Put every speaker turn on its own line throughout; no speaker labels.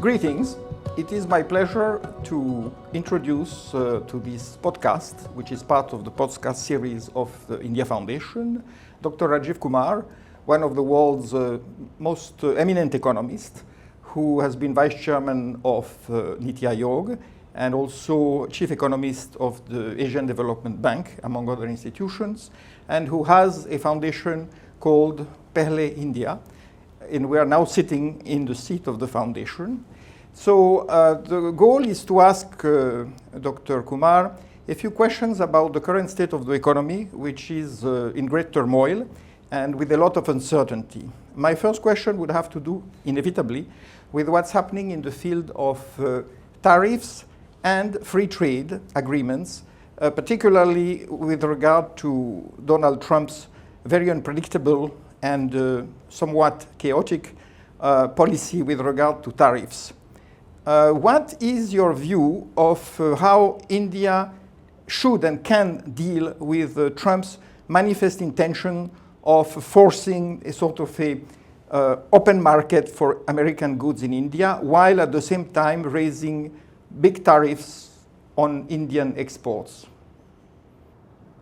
Greetings. It is my pleasure to introduce to this podcast, which is part of the podcast series of the India Foundation, Dr. Rajiv Kumar, one of the world's most eminent economists, who has been vice chairman of NITI Aayog and also chief economist of the Asian Development Bank, among other institutions, and who has a foundation called Pehle India. And we are now sitting in the seat of the foundation. So the goal is to ask Dr. Kumar a few questions about the current state of the economy, which is in great turmoil and with a lot of uncertainty. My first question would have to do, inevitably, with what's happening in the field of tariffs and free trade agreements, particularly with regard to Donald Trump's very unpredictable and somewhat chaotic policy with regard to tariffs. What is your view of how India should and can deal with Trump's manifest intention of forcing a sort of open market for American goods in India, while at the same time raising big tariffs on Indian exports?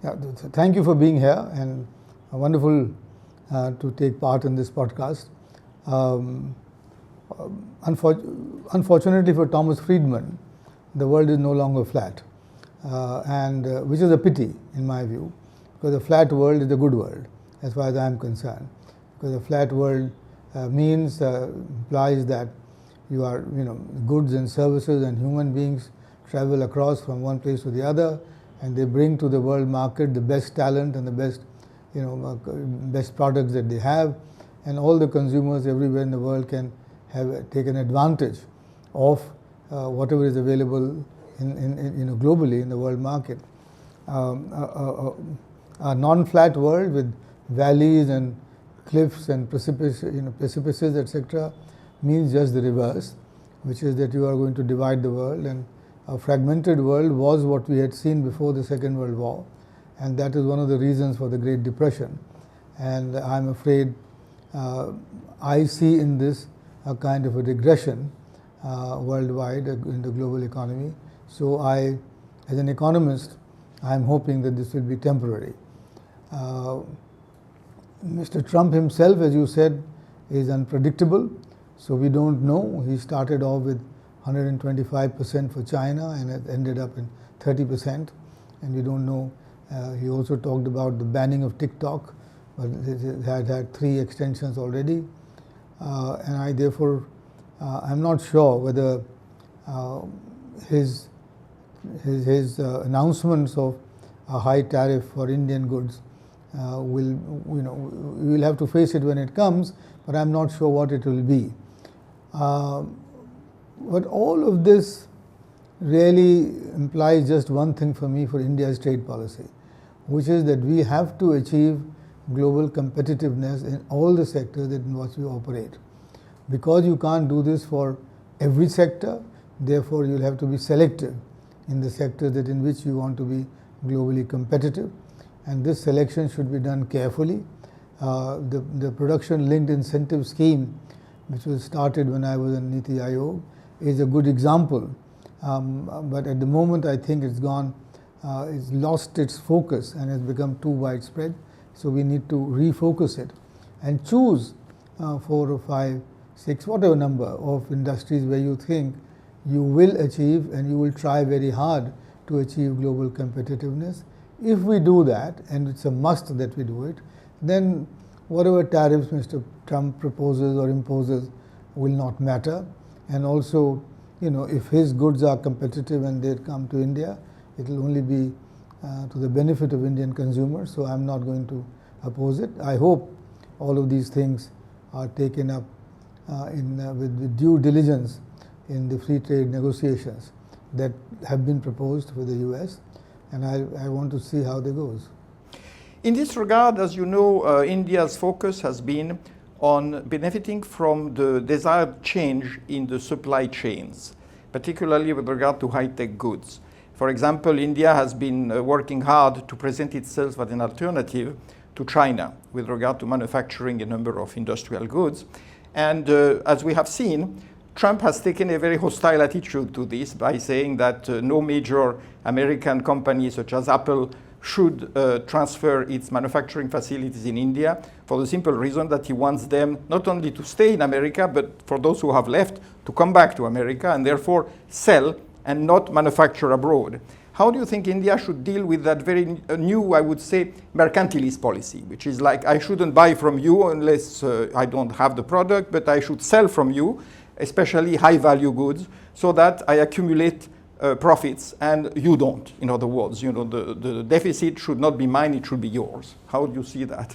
Yeah, thank you for being here, and wonderful to take part in this podcast. Unfortunately for Thomas Friedman, the world is no longer flat, and which is a pity in my view, because a flat world is a good world as far as I am concerned. Because a flat world implies that goods and services and human beings travel across from one place to the other, and they bring to the world market the best talent and the best best products that they have, and all the consumers everywhere in the world can have taken advantage of whatever is available globally in the world market. A non-flat world with valleys and cliffs and precipices, etc., means just the reverse, which is that you are going to divide the world, and a fragmented world was what we had seen before the Second World War, and that is one of the reasons for the Great Depression. And I'm afraid I see in this a kind of a regression worldwide in the global economy. So I, as an economist, I'm hoping that this will be temporary. Mr. Trump himself, as you said, is unpredictable. So we don't know. He started off with 125% for China and it ended up in 30%, and we don't know. He also talked about the banning of TikTok, but it had 3 extensions already. And I therefore, I'm not sure whether his announcements of a high tariff for Indian goods we'll have to face it when it comes, but I'm not sure what it will be. But all of this really implies just one thing for me for India's trade policy, which is that we have to achieve global competitiveness in all the sectors in which we operate. Because you can't do this for every sector, therefore you'll have to be selective in the sectors in which you want to be globally competitive. And this selection should be done carefully. The production-linked incentive scheme, which was started when I was in NITI Aayog, is a good example. But at the moment, I think it's lost its focus and has become too widespread. So we need to refocus it and choose 4 or 5, 6, whatever number of industries where you think you will achieve and you will try very hard to achieve global competitiveness. If we do that, and it's a must that we do it, then whatever tariffs Mr. Trump proposes or imposes will not matter. And also, if his goods are competitive and they come to India, it will only be to the benefit of Indian consumers, so I'm not going to oppose it. I hope all of these things are taken up with due diligence in the free trade negotiations that have been proposed for the US, and I want to see how they goes.
In this regard, as you know, India's focus has been on benefiting from the desired change in the supply chains, particularly with regard to high-tech goods. For example, India has been working hard to present itself as an alternative to China with regard to manufacturing a number of industrial goods. And as we have seen, Trump has taken a very hostile attitude to this by saying that no major American company such as Apple should transfer its manufacturing facilities in India for the simple reason that he wants them not only to stay in America, but for those who have left to come back to America and therefore sell and not manufacture abroad. How do you think India should deal with that very new, I would say, mercantilist policy, which is like, I shouldn't buy from you unless I don't have the product, but I should sell from you, especially high-value goods, so that I accumulate profits and you don't. In other words, the deficit should not be mine, it should be yours. How do you see that?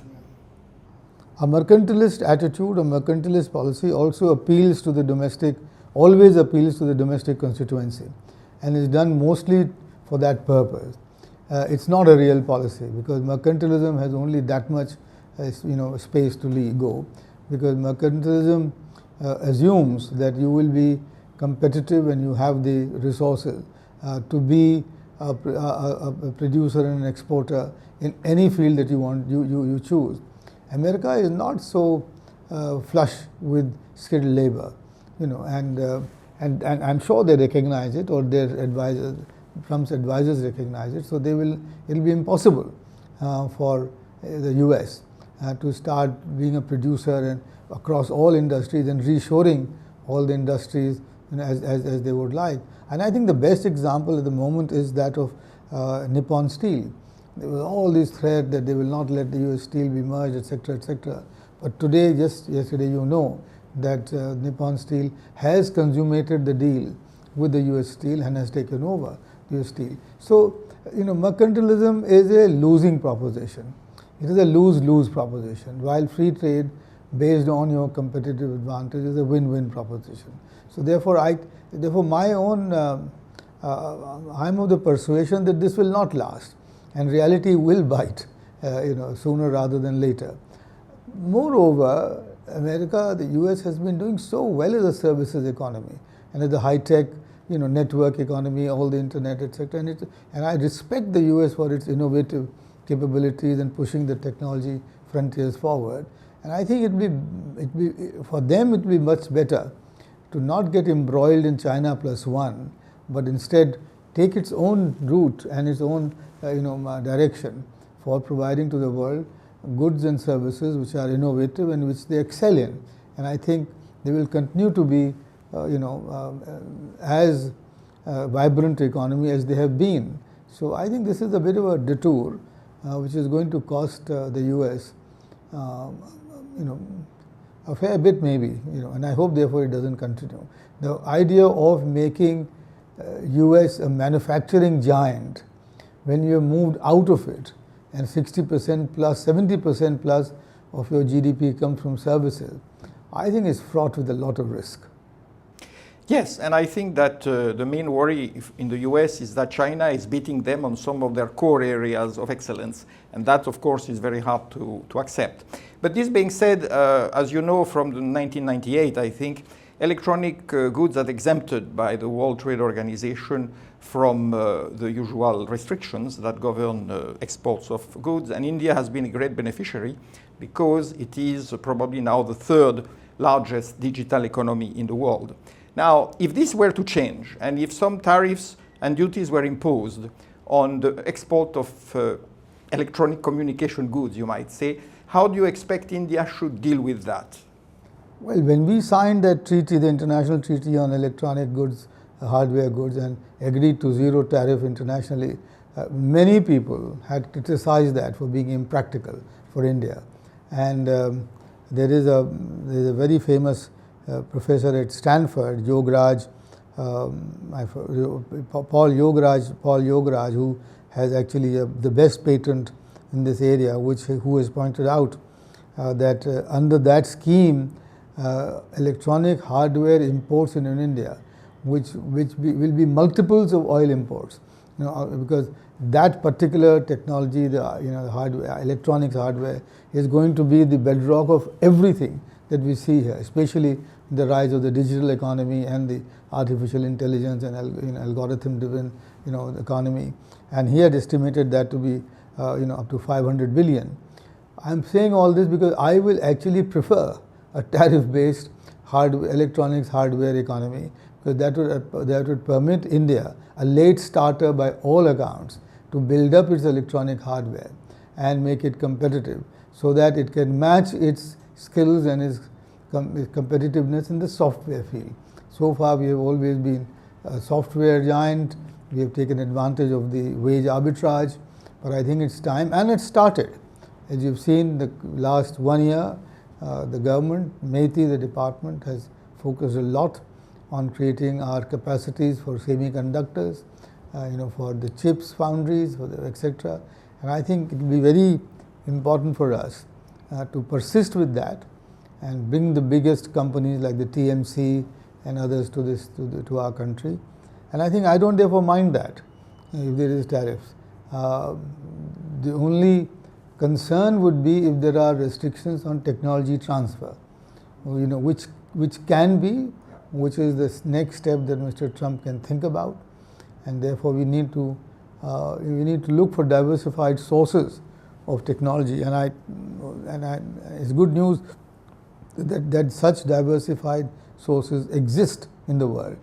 A mercantilist attitude, a mercantilist policy also appeals to the domestic, always appeals to the domestic constituency, and is done mostly for that purpose. It's not a real policy, because mercantilism has only that much space to go, because mercantilism assumes that you will be competitive and you have the resources to be a producer and an exporter in any field that you choose. America is not so flush with skilled labor, and I'm sure they recognize it, or their advisors, Trump's advisors recognize it. So it'll be impossible for the U.S. To start being a producer and across all industries and reshoring all the industries as they would like. And I think the best example at the moment is that of Nippon Steel. There was all these threats that they will not let the U.S. Steel be merged, etc., etc. But today, just yesterday, that Nippon Steel has consummated the deal with the U.S. Steel and has taken over U.S. Steel. So, mercantilism is a losing proposition. It is a lose-lose proposition, while free trade based on your competitive advantage is a win-win proposition. So therefore, my own, I'm of the persuasion that this will not last, and reality will bite, sooner rather than later. Moreover, America, the U.S. has been doing so well as a services economy and as a high-tech, network economy, all the internet, etc. And I respect the U.S. for its innovative capabilities and pushing the technology frontiers forward. And I think for them it will be much better to not get embroiled in China +1, but instead take its own route and its own direction for providing to the world goods and services which are innovative and which they excel in. And I think they will continue to be as vibrant economy as they have been. So I think this is a bit of a detour which is going to cost the U.S. A fair bit maybe, and I hope therefore it doesn't continue. The idea of making U.S. a manufacturing giant when you have moved out of it and 60% plus, 70% plus of your GDP comes from services, I think is fraught with a lot of risk.
Yes, and I think that the main worry in the US is that China is beating them on some of their core areas of excellence, and that, of course, is very hard to accept. But this being said, as you know from the 1998, I think, electronic goods are exempted by the World Trade Organization from the usual restrictions that govern exports of goods, and India has been a great beneficiary because it is probably now the third largest digital economy in the world. Now, if this were to change, and if some tariffs and duties were imposed on the export of electronic communication goods, you might say, how do you expect India should deal with that?
Well, when we signed that treaty, the International Treaty on Electronic Goods, Hardware Goods, and agreed to zero tariff internationally, many people had criticized that for being impractical for India. And there is a very famous professor at Stanford, Paul Yograj, who has actually the best patent in this area, who has pointed out that under that scheme, electronic hardware imports in India, which will be multiples of oil imports, because that particular technology, the hardware, electronics hardware, is going to be the bedrock of everything that we see here, especially the rise of the digital economy and the artificial intelligence and algorithm-driven economy. And he had estimated that to be up to 500 billion. I'm saying all this because I will actually prefer a tariff-based electronics hardware economy, because that would permit India, a late starter by all accounts, to build up its electronic hardware and make it competitive so that it can match its skills and its competitiveness in the software field. So far we have always been a software giant. We have taken advantage of the wage arbitrage, but I think it's time, and it started. As you've seen, the last 1 year, the government, NITI, the department, has focused a lot on creating our capacities for semiconductors, for the chips foundries, etc. And I think it will be very important for us to persist with that and bring the biggest companies like the TMC and others to our country. And I think I don't therefore mind that if there is tariffs. The only concern would be if there are restrictions on technology transfer, which can be, which is the next step that Mr. Trump can think about, and therefore we need to look for diversified sources of technology. And it's good news that such diversified sources exist in the world,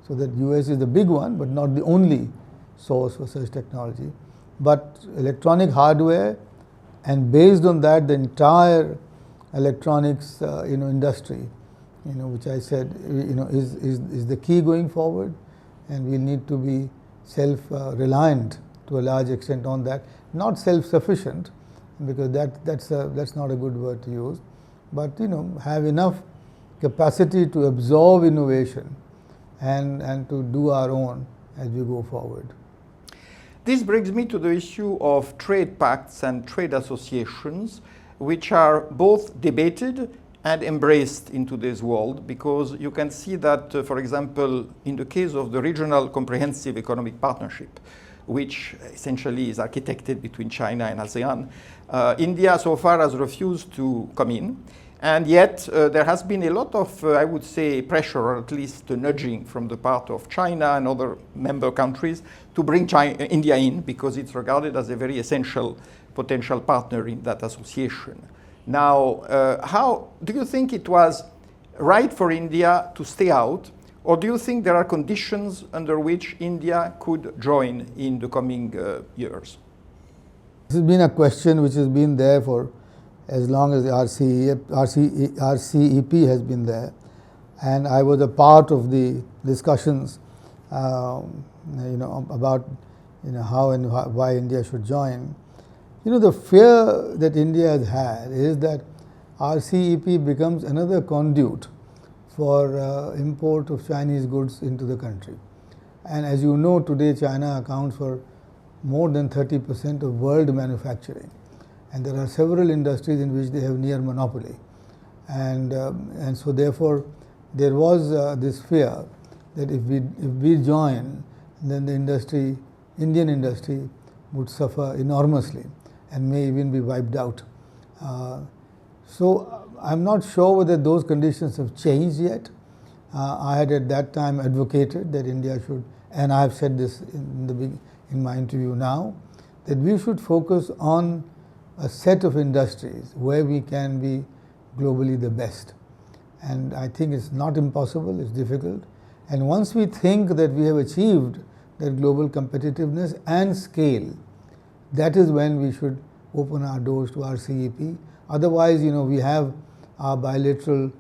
so that US is the big one, but not the only source for such technology. But electronic hardware, and based on that, the entire electronics industry, which I said is the key going forward, and we'll need to be self-reliant to a large extent on that. Not self-sufficient, because that's not a good word to use, but have enough capacity to absorb innovation and to do our own as we go forward.
This brings me to the issue of trade pacts and trade associations, which are both debated and embraced in today's world, because you can see that, for example, in the case of the Regional Comprehensive Economic Partnership, which essentially is architected between China and ASEAN, India so far has refused to come in. And yet there has been a lot of, I would say, pressure, or at least nudging from the part of China and other member countries to bring India in, because it's regarded as a very essential potential partner in that association. Now, how do you think it was right for India to stay out, or do you think there are conditions under which India could join in the coming years?
This has been a question which has been there for as long as the RCEP has been there, and I was a part of the discussions, about how and why India should join. The fear that India has had is that RCEP becomes another conduit for import of Chinese goods into the country. And as you know, today China accounts for more than 30% of world manufacturing. And there are several industries in which they have near monopoly, and so therefore there was this fear that if we join, then the Indian industry would suffer enormously and may even be wiped out. So I'm not sure whether those conditions have changed yet. I had at that time advocated that India should, and I have said this in my interview now, that we should focus on a set of industries where we can be globally the best. And I think it's not impossible, it's difficult. And once we think that we have achieved that global competitiveness and scale, that is when we should open our doors to RCEP. Otherwise, we have our bilateral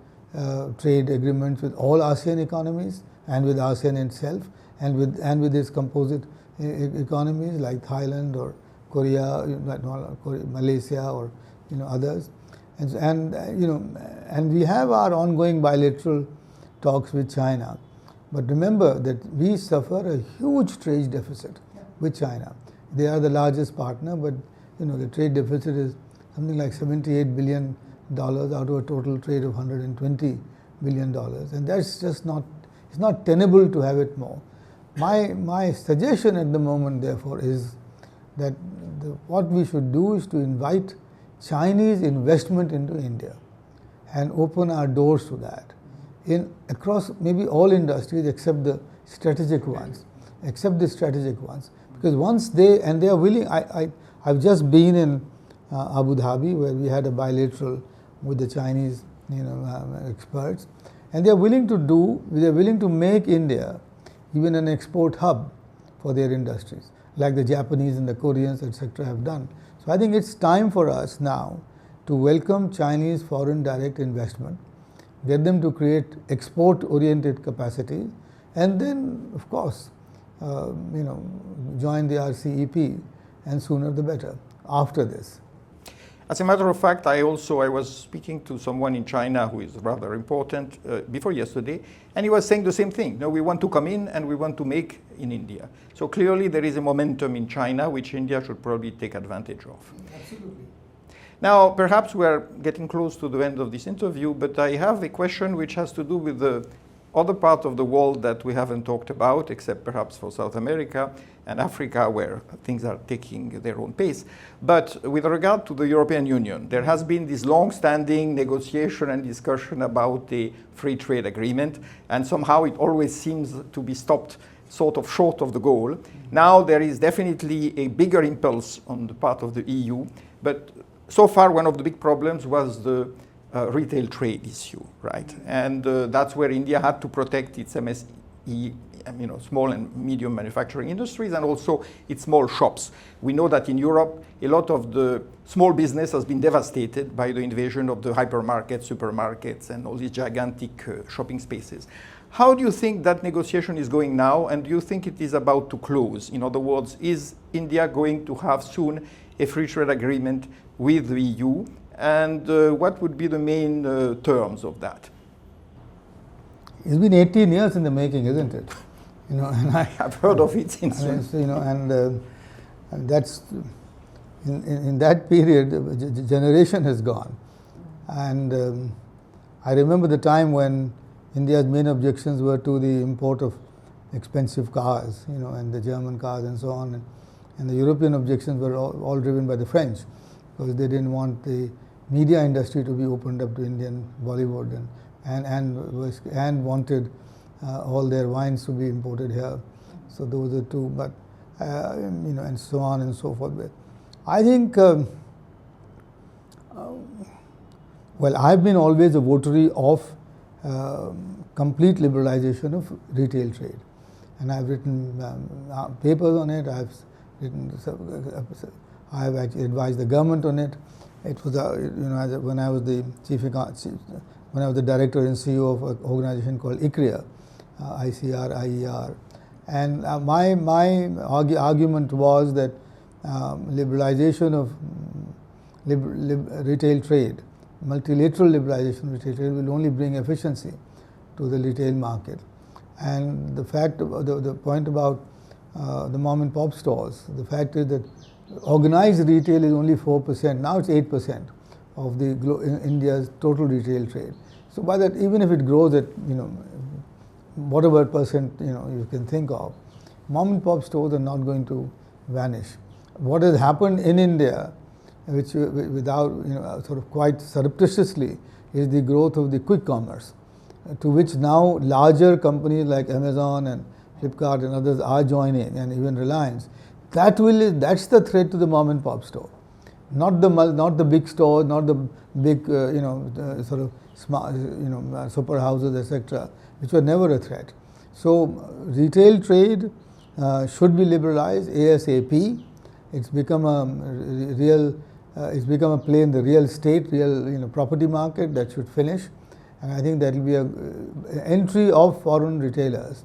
trade agreements with all ASEAN economies and with ASEAN itself, and with its composite economies like Thailand or Korea, Malaysia, or others, and we have our ongoing bilateral talks with China. But remember that we suffer a huge trade deficit with China. They are the largest partner, but the trade deficit is something like $78 billion out of a total trade of $120 billion, and that's just it's not tenable to have it more. My suggestion at the moment, therefore, is that what we should do is to invite Chinese investment into India and open our doors to that across maybe all industries except the strategic ones, because once they are willing. I've just been in Abu Dhabi, where we had a bilateral with the Chinese experts, And they are willing to make India even an export hub for their industries, like the Japanese and the Koreans, etc. have done. So I think it's time for us now to welcome Chinese foreign direct investment, get them to create export-oriented capacity, and then, of course, join the RCEP, and sooner the better after this.
As a matter of fact, I was speaking to someone in China who is rather important before yesterday, and he was saying the same thing. No, we want to come in and we want to make in India. So clearly there is a momentum in China which India should probably take advantage of.
Absolutely.
Now, perhaps we are getting close to the end of this interview, but I have a question which has to do with the other part of the world that we haven't talked about, except perhaps for South America and Africa, where things are taking their own pace. But with regard to the European Union, there has been this long-standing negotiation and discussion about the free trade agreement, and somehow it always seems to be stopped sort of short of the goal. Now there is definitely a bigger impulse on the part of the EU, but so far one of the big problems was the retail trade issue, right? And that's where India had to protect its MSE, small and medium manufacturing industries, and also its small shops. We know that in Europe, a lot of the small business has been devastated by the invasion of the hypermarkets, supermarkets, and all these gigantic shopping spaces. How do you think that negotiation is going now, and do you think it is about to close? In other words, is India going to have soon a free trade agreement with the EU? And what would be the main terms of that?
It's been 18 years in the making, isn't it? And I
have heard of it since.
And that's in that period, a generation has gone. And I remember the time when India's main objections were to the import of expensive cars, and the German cars and so on. And the European objections were all driven by the French, because they didn't want the media industry to be opened up to Indian Bollywood, and wanted all their wines to be imported here. So those are two, but and so on and so forth. But I think, I've been always a votary of complete liberalization of retail trade, and I've written papers on it. I've actually advised the government on it. It was when I was the when I was the director and CEO of an organization called ICRIER, ICR, and my argument was that liberalization of retail trade, multilateral liberalization of retail trade, will only bring efficiency to the retail market. And the point about the mom and pop stores, the fact is that organized retail is only 4%. Now it's 8% of the India's total retail trade. So by that, even if it grows at whatever percent you can think of, mom and pop stores are not going to vanish. What has happened in India, which without sort of quite surreptitiously, is the growth of the quick commerce, to which now larger companies like Amazon and Flipkart and others are joining, and even Reliance. That's the threat to the mom and pop store, not the big stores, not the big sort of smart super houses, etc., which were never a threat. So retail trade should be liberalized ASAP. It's become a play in the real estate, real property market that should finish, and I think that will be an entry of foreign retailers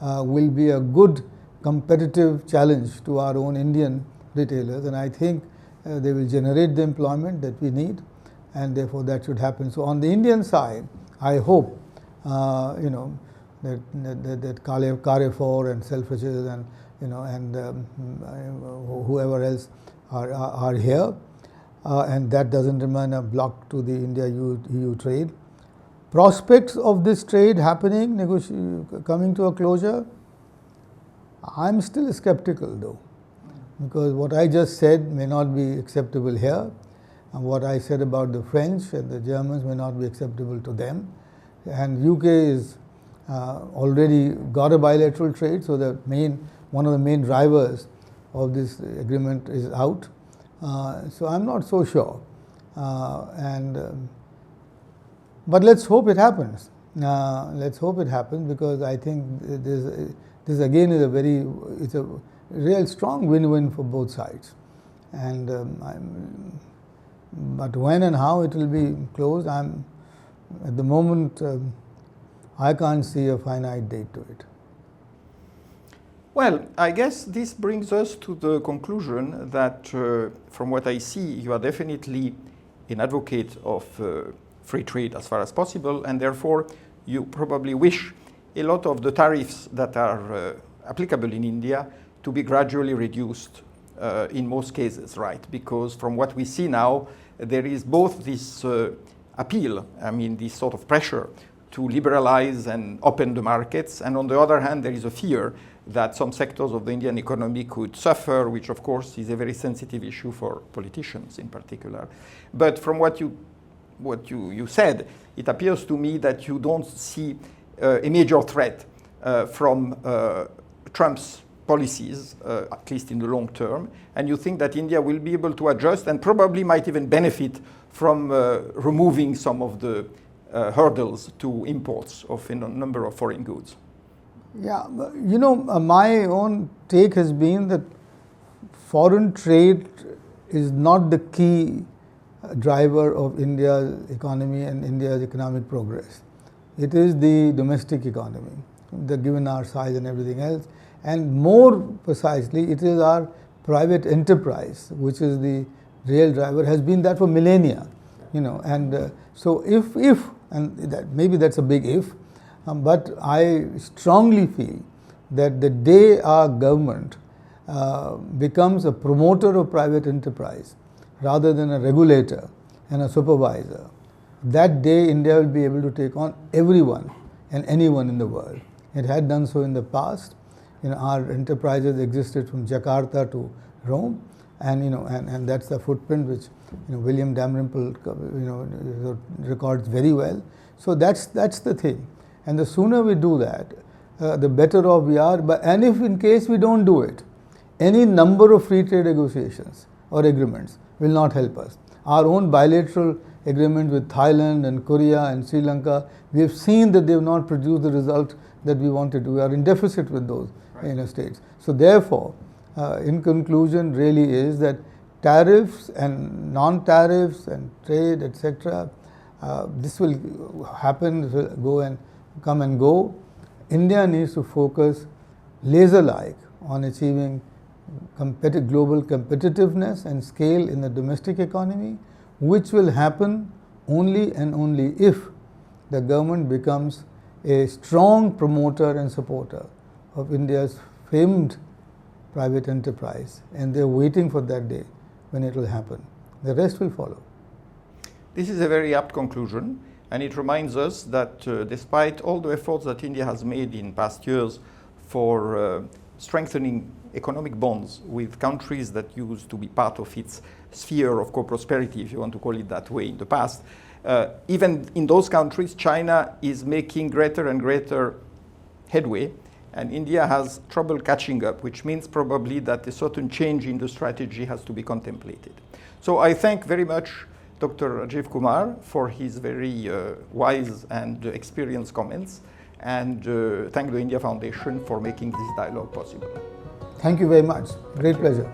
will be a good competitive challenge to our own Indian retailers, and I think they will generate the employment that we need, and therefore that should happen. So on the Indian side, I hope that Carrefour and Selfridges and whoever else are here, and that doesn't remain a block to the India-EU trade. Prospects of this trade happening, coming to a closure, I'm still skeptical though, because what I just said may not be acceptable here, and what I said about the French and the Germans may not be acceptable to them, and UK is already got a bilateral trade, so one of the main drivers of this agreement is out. So I'm not so sure, but let's hope it happens. Let's hope it happens, because I think this again is it's a real strong win-win for both sides. And but when and how it will be closed, at the moment I can't see a finite date to it.
Well, I guess this brings us to the conclusion that, from what I see, you are definitely an advocate of free trade as far as possible, and therefore you probably wish a lot of the tariffs that are applicable in India to be gradually reduced in most cases, right? Because from what we see now, there is both this appeal, this sort of pressure to liberalize and open the markets, and on the other hand, there is a fear that some sectors of the Indian economy could suffer, which of course is a very sensitive issue for politicians in particular. But from what you said, it appears to me that you don't see a major threat from Trump's policies, at least in the long term, and you think that India will be able to adjust and probably might even benefit from removing some of the hurdles to imports of a number of foreign goods.
Yeah, my own take has been that foreign trade is not the key driver of India's economy and India's economic progress. It is the domestic economy, given our size and everything else. And more precisely, it is our private enterprise, which is the real driver, has been that for millennia. And so if and maybe that's a big if, but I strongly feel that the day our government becomes a promoter of private enterprise rather than a regulator and a supervisor, that day India will be able to take on everyone and anyone in the world. It had done so in the past. Our enterprises existed from Jakarta to Rome, and that's the footprint which William Dalrymple records very well. So that's the thing. And the sooner we do that, the better off we are. And if in case we don't do it, any number of free trade negotiations or agreements will not help us. Our own bilateral agreement with Thailand and Korea and Sri Lanka, we have seen that they have not produced the result that we wanted to. We are in deficit with those states. So therefore, in conclusion, really is that tariffs and non-tariffs and trade, etc., this will happen, this will go and come and go. India needs to focus laser-like on achieving global competitiveness and scale in the domestic economy, which will happen only and only if the government becomes a strong promoter and supporter of India's famed private enterprise, and they're waiting for that day when it will happen. The rest will follow.
This is a very apt conclusion, and it reminds us that despite all the efforts that India has made in past years for strengthening economic bonds with countries that used to be part of its sphere of co-prosperity, if you want to call it that way, in the past, even in those countries, China is making greater and greater headway, and India has trouble catching up, which means probably that a certain change in the strategy has to be contemplated. So I thank very much Dr. Rajiv Kumar for his very wise and experienced comments, and thank the India Foundation for making this dialogue possible.
Thank you very much. Great pleasure.